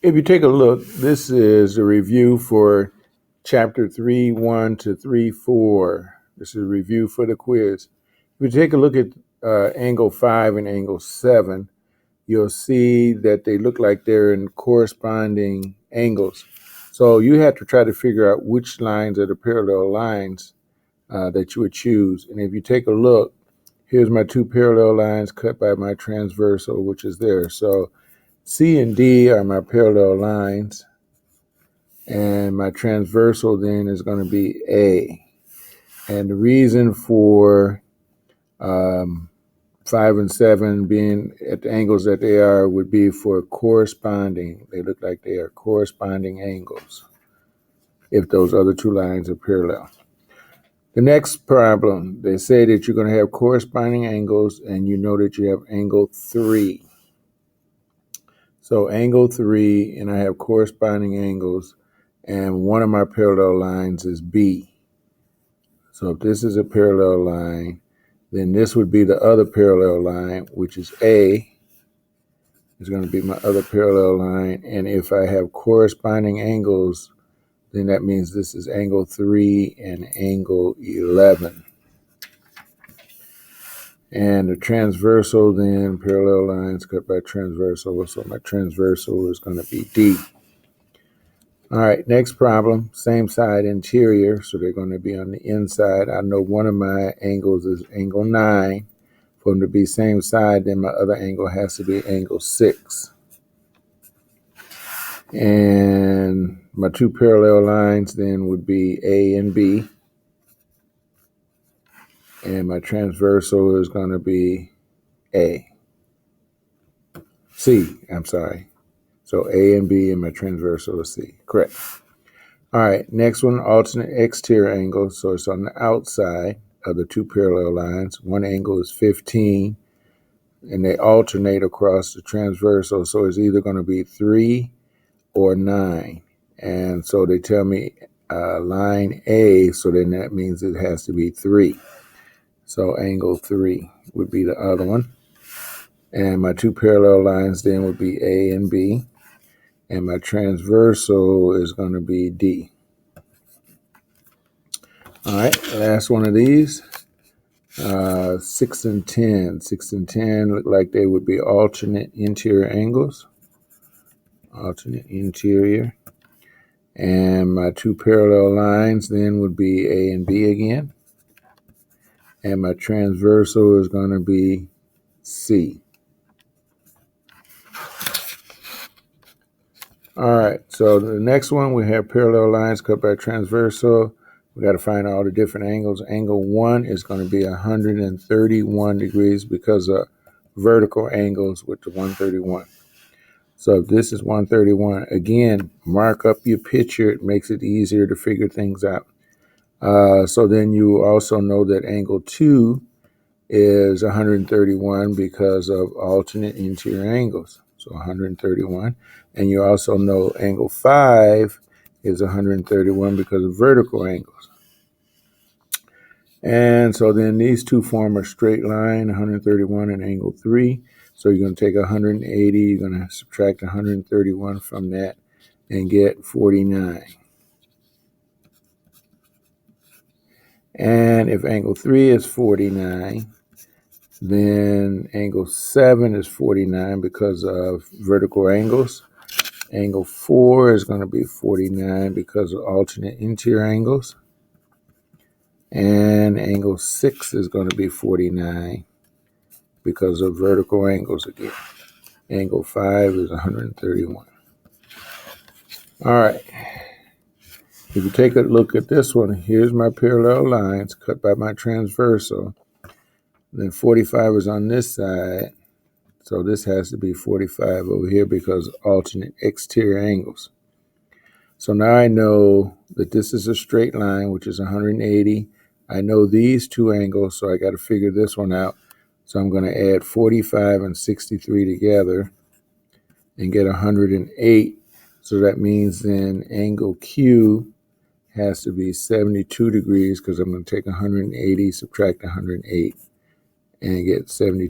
If you take a look, this is a review for chapter 3.1 to 3.4. This is a review for the quiz. If you take a look at angle 5 and angle 7, you'll see that they look like they're in corresponding angles. So you have to try to figure out which lines are the parallel lines that you would choose. And if you take a look, here's my two parallel lines cut by my transversal, which is there. So C and D are my parallel lines, and my transversal then is going to be A. And the reason for 5 and 7 being at the angles that they are would be for corresponding. They look like they are corresponding angles if those other two lines are parallel. The next problem, they say that you're going to have corresponding angles, and you know that you have angle 3. So angle 3, and I have corresponding angles, and one of my parallel lines is B. So if this is a parallel line, then this would be the other parallel line, which is A. Is going to be my other parallel line, and if I have corresponding angles, then that means this is angle 3 and angle 11. And the transversal, then parallel lines cut by transversal, so my transversal is going to be D. All right, next problem, same side interior, so they're going to be on the inside. I know one of my angles is angle 9. For them to be same side, then my other angle has to be angle 6. And my two parallel lines then would be A and B. And my transversal is going to be C, I'm sorry. So A and B, and my transversal is C. Correct. All right, next one, alternate exterior angle. So it's on the outside of the two parallel lines. One angle is 15, and they alternate across the transversal. So it's either going to be 3 or 9. And so they tell me line A, so then that means it has to be 3. So angle 3 would be the other one. And my two parallel lines then would be A and B. And my transversal is going to be D. All right, last one of these. 6 and 10. 6 and 10 look like they would be alternate interior angles. Alternate interior. And my two parallel lines then would be A and B again. And my transversal is going to be C. All right, so the next one, we have parallel lines cut by transversal. We got to find all the different angles. Angle 1 is going to be 131 degrees because of vertical angles with the 131. So if this is 131, again, mark up your picture. It makes it easier to figure things out. So then you also know that angle 2 is 131 because of alternate interior angles. So 131. And you also know angle 5 is 131 because of vertical angles. And so then these two form a straight line, 131 and angle 3. So you're going to take 180, you're going to subtract 131 from that and get 49. And if angle 3 is 49, then angle 7 is 49 because of vertical angles. Angle 4 is going to be 49 because of alternate interior angles. And angle 6 is going to be 49 because of vertical angles again. Angle 5 is 131. All right. If you take a look at this one, here's my parallel lines cut by my transversal. Then 45 is on this side. So this has to be 45 over here because of alternate exterior angles. So now I know that this is a straight line, which is 180. I know these two angles, so I got to figure this one out. So I'm going to add 45 and 63 together and get 108. So that means then angle Q has to be 72 degrees because I'm going to take 180, subtract 108, and get 72.